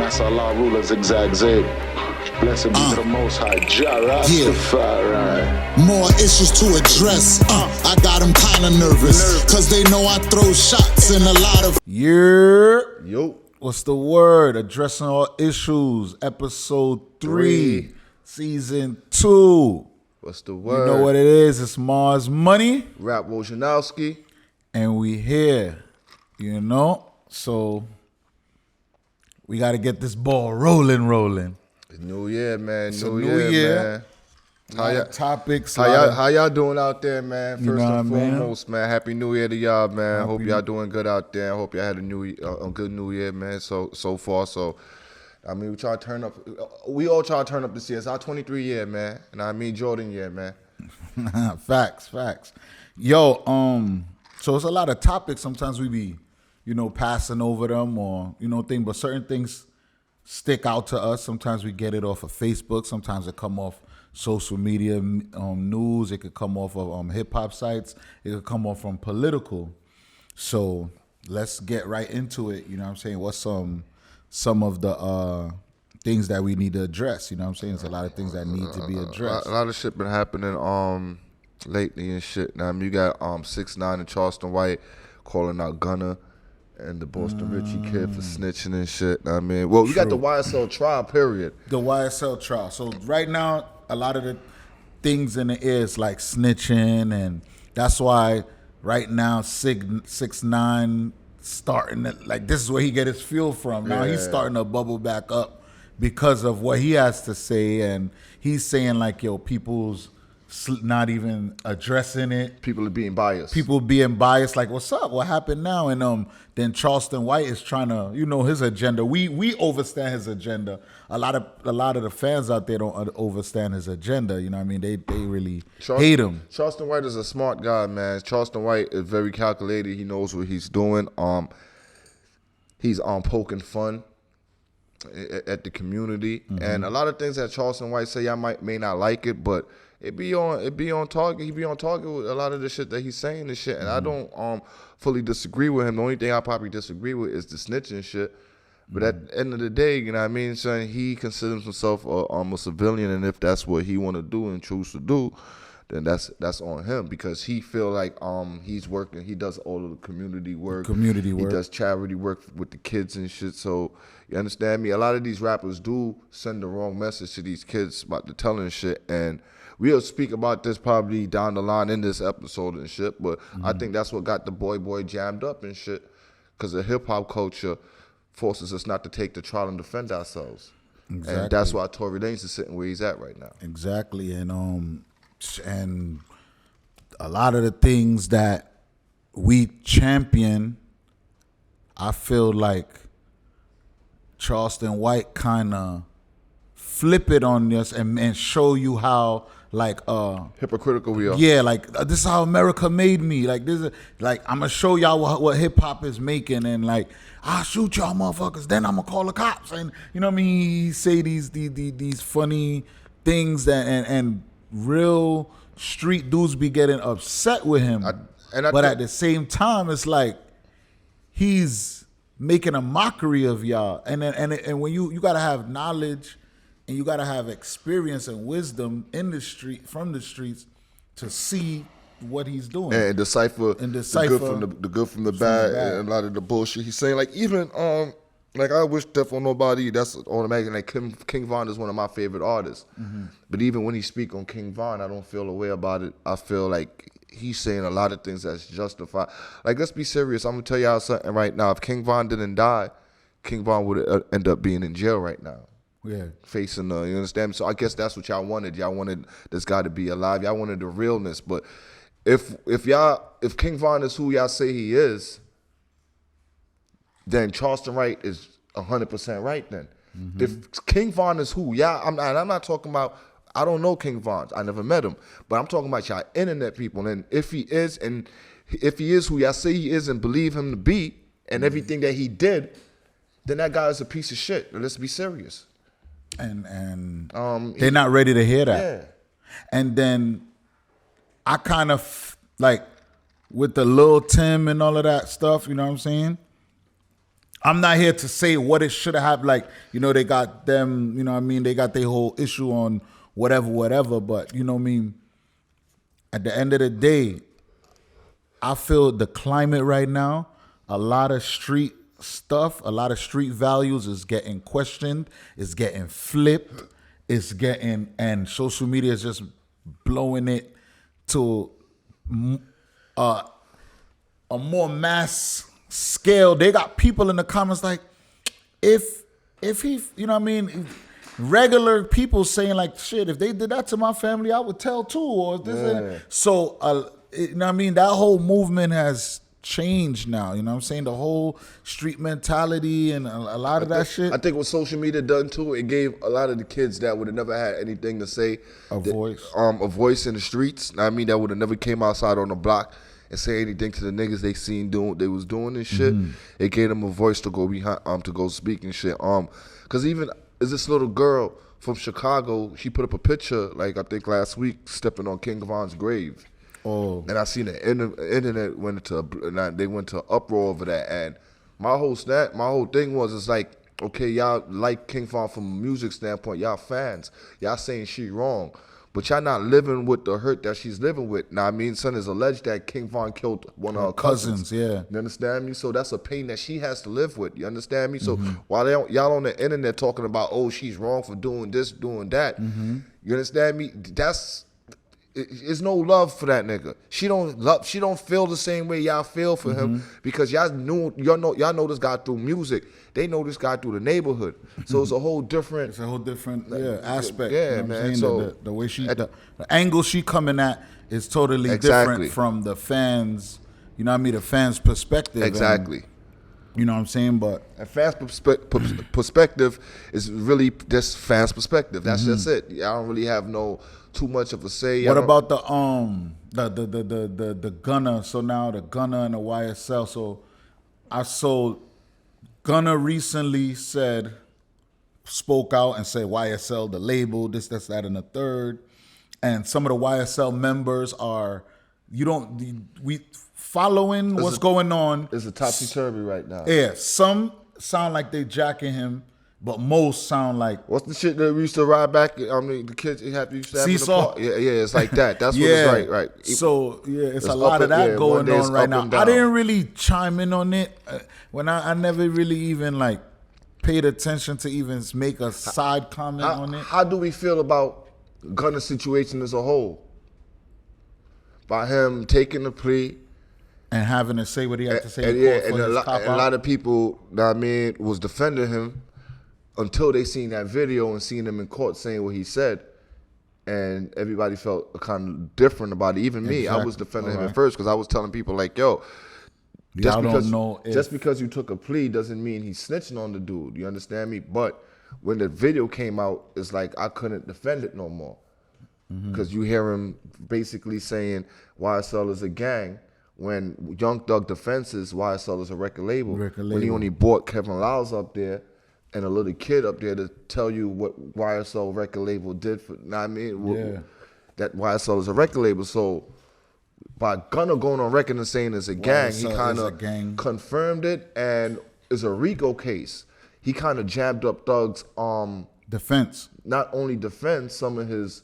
Master Allah, ruler, zigzag, zig. Blessed be to the Most High, Jah Rastafari. More issues to address. I got them kinda nervous, cause they know I throw shots in a lot of. Yo. What's the word? Addressing all issues. Episode 3, season 2. What's the word? You know what it is? It's Marz Money. Rap Wojnaroski. And we here, you know? So we got to get this ball rolling. It's New Year, man. It's a New new Year, year. man. Topics. How y'all doing out there, man? First know and what I mean? foremost, man. Happy New Year to y'all, man. Happy Hope y'all doing good out there. Hope y'all had a good New Year, man. So far, I mean, we try to turn up. We all try to turn up this year. It's our 23 year, man, and I mean Jordan year, man. Facts. Yo, so it's a lot of topics. Sometimes we be, passing over them or but certain things stick out to us. Sometimes we get it off of Facebook. Sometimes it come off social media news. It could come off of hip hop sites. It could come off from political. So let's get right into it. You know what I'm saying? What's some of the things that we need to address? You know what I'm saying? There's a lot of things that need to be addressed. A lot of shit been happening lately and shit. Now you got 6ix9ine and Charleston White calling out Gunna and the Boston Richie kid for snitching and shit. I mean, well, we got the YSL trial, period. The YSL trial. So right now, a lot of the things in the air is like snitching, and that's why right now 6ix9ine starting to, like, this is where he get his fuel from. Now he's starting to bubble back up because of what he has to say, and he's saying like, yo, people's not even addressing it. People are being biased. Like, what's up? What happened now? And then Charleston White is trying to, his agenda. We overstand his agenda. A lot of the fans out there don't overstand his agenda. You know what I mean? They really hate him. Charleston White is a smart guy, man. Charleston White is very calculated. He knows what he's doing. He's poking fun at the community, and a lot of things that Charleston White say, y'all may not like it, but it be on target. He be on target with a lot of the shit that he's saying and shit. And I don't fully disagree with him. The only thing I probably disagree with is the snitching shit. But at the end of the day, you know what I mean, son, he considers himself a civilian, and if that's what he want to do and choose to do, then that's on him, because he feel like he's working. He does all of the community work. He does charity work with the kids and shit. So you understand me? A lot of these rappers do send the wrong message to these kids about the telling shit, and we'll speak about this probably down the line in this episode and shit, but I think that's what got the boy jammed up and shit, because the hip-hop culture forces us not to take the trial and defend ourselves. Exactly. And that's why Tory Lanez is sitting where he's at right now. Exactly, and a lot of the things that we champion, I feel like Charleston White kind of flip it on us and show you how, like, hypocritical we are. Yeah, like, this is how America made me. Like, this is like, I'm gonna show y'all what hip hop is making, and like, I'll shoot y'all motherfuckers, then I'm gonna call the cops, and you know what I mean. He say these funny things and real street dudes be getting upset with him. But at the same time, it's like he's making a mockery of y'all, and when you gotta have knowledge. And you gotta have experience and wisdom in the street, from the streets, to see what he's doing and decipher the good from the bad, and a lot of the bullshit he's saying. Like, even like, I wish death on nobody. That's automatic. Like, King Von is one of my favorite artists. But even when he speak on King Von, I don't feel a way about it. I feel like he's saying a lot of things that's justified. Like, let's be serious. I'm gonna tell y'all something right now. If King Von didn't die, King Von would end up being in jail right now. Yeah, facing you understand? So I guess that's what y'all wanted. Y'all wanted this guy to be alive. Y'all wanted the realness. But if King Von is who y'all say he is, then Charleston White is 100% right. Then if King Von is who, I'm not talking about. I don't know King Von. I never met him. But I'm talking about y'all internet people. And if he is who y'all say he is and believe him to be, and everything that he did, then that guy is a piece of shit. Let's be serious. And they're not ready to hear that. Yeah. And then I kind of, like, with the Lil Tim and all of that stuff, you know what I'm saying? I'm not here to say what it should have. Like, you know, they got them. You know what I mean? They got their whole issue on whatever. But you know what I mean? At the end of the day, I feel the climate right now, a lot of street stuff, a lot of street values is getting questioned, it's getting flipped, and social media is just blowing it to a more mass scale. They got people in the comments like, if he, you know what I mean, regular people saying like, shit, if they did that to my family, I would tell too, or this. And so, you know what I mean, that whole movement has changed now. You know what I'm saying? The whole street mentality and a lot of that shit. I think what social media done too, it gave a lot of the kids that would have never had anything to say a voice in the streets. I mean, that would have never came outside on the block and say anything to the niggas they seen doing what they was doing and shit. It gave them a voice to go behind, to go speak and shit. Cause even is this little girl from Chicago, she put up a picture like I think last week stepping on King Von's grave. Oh, and I seen the internet they went to uproar over that. And my whole thing was, it's like, okay, y'all like King Von from a music standpoint, y'all fans, y'all saying she wrong, but y'all not living with the hurt that she's living with. Now, I mean, son, is alleged that King Von killed one of her cousins. Yeah, you understand me? So that's a pain that she has to live with. You understand me? So while y'all on the internet talking about, oh, she's wrong for doing this, doing that, you understand me? It's no love for that nigga. She don't feel the same way y'all feel for him, because y'all know this guy through music. They know this guy through the neighborhood. So it's a whole different aspect. Yeah, you know man. So the way the angle she coming at is totally different from the fans. You know what I mean? The fans' perspective. Exactly. And, you know what I'm saying? But a fans' perspective is really just fans' perspective. That's just it. I don't really have too much of a say. What about the Gunna? So now the Gunna and the YSL. So Gunna recently spoke out and said YSL, the label, this, that, and the third. And some of the YSL members are following what's going on. It's a topsy-turvy right now. Yeah, some sound like they jacking him, but most sound like... What's the shit that we used to ride back? I mean, the kids used to have Seesaw. Yeah, it's like that. That's what it's right. So, yeah, it's a lot of that going on right now. I didn't really chime in on it. When I never really even, like, paid attention to even make a side comment on it. How do we feel about Gunna's situation as a whole? By him taking the plea... and having to say what he had to say. And a lot of people, I mean, was defending him until they seen that video and seen him in court saying what he said, and everybody felt kind of different about it. Even me, I was defending him at first because I was telling people like, "Yo, just because you took a plea doesn't mean he's snitching on the dude." You understand me? But when the video came out, it's like I couldn't defend it no more because you hear him basically saying YSL is a gang. When Young Thug defenses YSL is a record label. When he only brought Kevin Lyles up there and a little kid up there to tell you what YSL record label did for, that YSL is a record label. So by Gunna going on record and saying it's a gang, he kind of confirmed it, and it's a RICO case. He kind of jammed up Thug's defense. Not only defense, some of his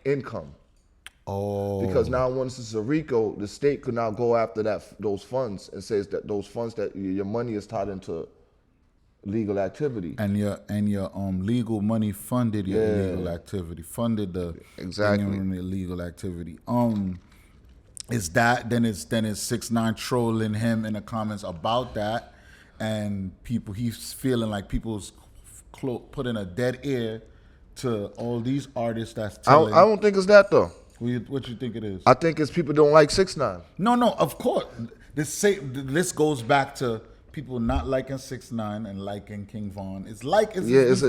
income. Oh. Because now once it's a RICO, the state could now go after those funds and says that those funds that your money is tied into legal activity. And your legal money funded your illegal activity, funded the illegal activity. Is that then it's 6ix9ine trolling him in the comments about that, and he's feeling like people's putting a dead ear to all these artists that's telling. I don't think it's that though. What you think it is? I think it's people don't like 6ix9ine. No, of course. This goes back to people not liking 6ix9ine and liking King Von. It's likable. It's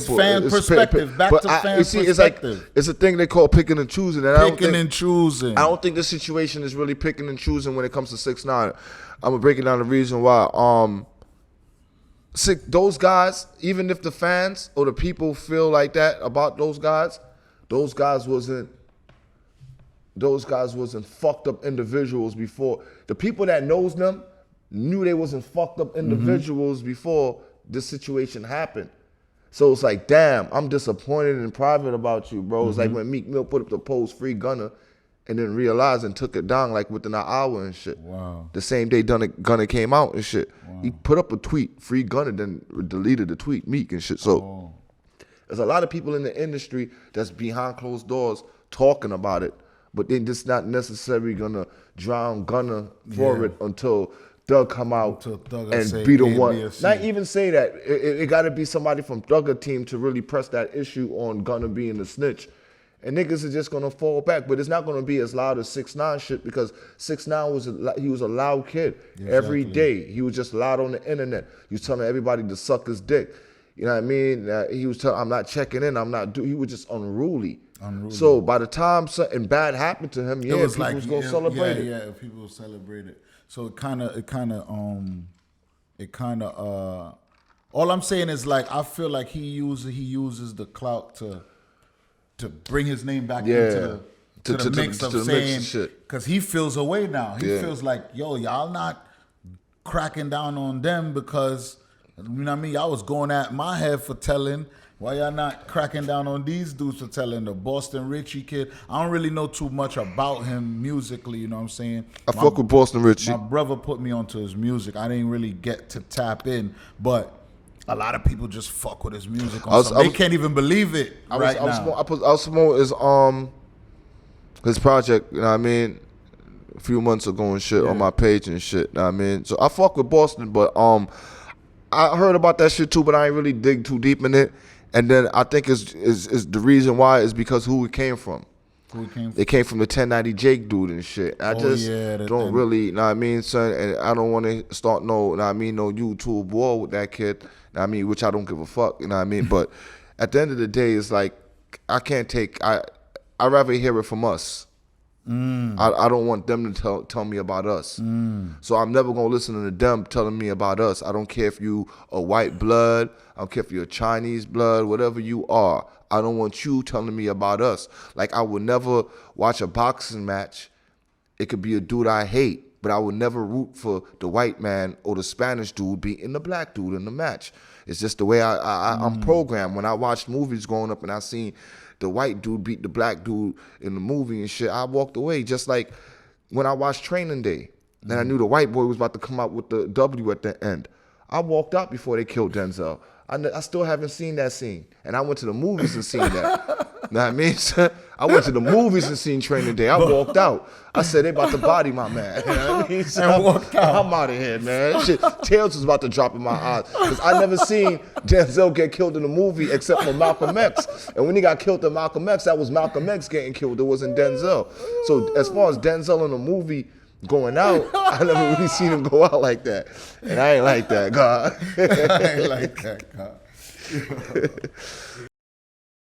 fan perspective. Back to fan perspective. It's a thing they call picking and choosing. And choosing. I don't think this situation is really picking and choosing when it comes to 6ix9ine. I'm gonna break it down the reason why. Those guys, even if the fans or the people feel like that about those guys wasn't fucked up individuals before. The people that knows them knew they wasn't fucked up individuals before this situation happened. So it's like, damn, I'm disappointed in private about you, bro. It's like when Meek Mill put up the post Free Gunna and then realized and took it down like within an hour and shit. Wow. The same day Gunna came out and shit. Wow. He put up a tweet, Free Gunna, then deleted the tweet, Meek and shit. So there's a lot of people in the industry that's behind closed doors talking about it, but they're just not necessarily gonna drown Gunna for it until Doug come out and be the one. Not even say that. It got to be somebody from Thugger team to really press that issue on Gunna being the snitch. And niggas are just gonna fall back, but it's not gonna be as loud as 6ix9ine shit because 6ix9ine was a loud kid every day. He was just loud on the internet. He was telling everybody to suck his dick. You know what I mean? He was telling, I'm not checking in. He was just unruly. So by the time something bad happened to him, people was gonna celebrate it. Yeah, people celebrate it. So it kind of. All I'm saying is like I feel like he uses the clout to bring his name back into the mix of saying, because he feels away now. He feels like, yo, y'all not cracking down on them because, you know what I mean? Y'all was going at my head for telling. Why y'all not cracking down on these dudes for telling? The Boston Richie kid, I don't really know too much about him musically, you know what I'm saying? I fuck with Boston Richie. My brother put me onto his music. I didn't really get to tap in, but a lot of people just fuck with his music. They can't even believe it now. I was smoking his project, you know what I mean, a few months ago and shit on my page and shit, you know what I mean? So I fuck with Boston, but I heard about that shit too, but I ain't really dig too deep in it. And then I think is the reason why is because who it came from. They came from the 1090 Jake dude and shit. I don't really, you know what I mean, son, and I don't want to start no YouTube war with that kid, you know what I mean, which I don't give a fuck, you know what I mean, but at the end of the day, it's like, I'd rather hear it from us. I don't want them to tell me about us. So I'm never going to listen to them telling me about us. I don't care if you are white blood. I don't care if you're Chinese blood, whatever you are. I don't want you telling me about us. Like, I would never watch a boxing match. It could be a dude I hate, but I would never root for the white man or the Spanish dude beating the black dude in the match. It's just the way I'm programmed. When I watched movies growing up and I seen the white dude beat the black dude in the movie and shit, I walked away. Just like when I watched Training Day, and I knew the white boy was about to come out with the W at the end. I walked out before they killed Denzel. I still haven't seen that scene. And I went to the movies and seen that. Know what I mean? I went to the movies and seen Training Day. I walked out. I said, they about to body my man. You know what I mean? So I'm out of here, man. Shit, tails was about to drop in my eyes. Because I never seen Denzel get killed in a movie except for Malcolm X. And when he got killed in Malcolm X, that was Malcolm X getting killed. It wasn't Denzel. So as far as Denzel in a movie going out, I never really seen him go out like that. And I ain't like that, God. I ain't like that, God.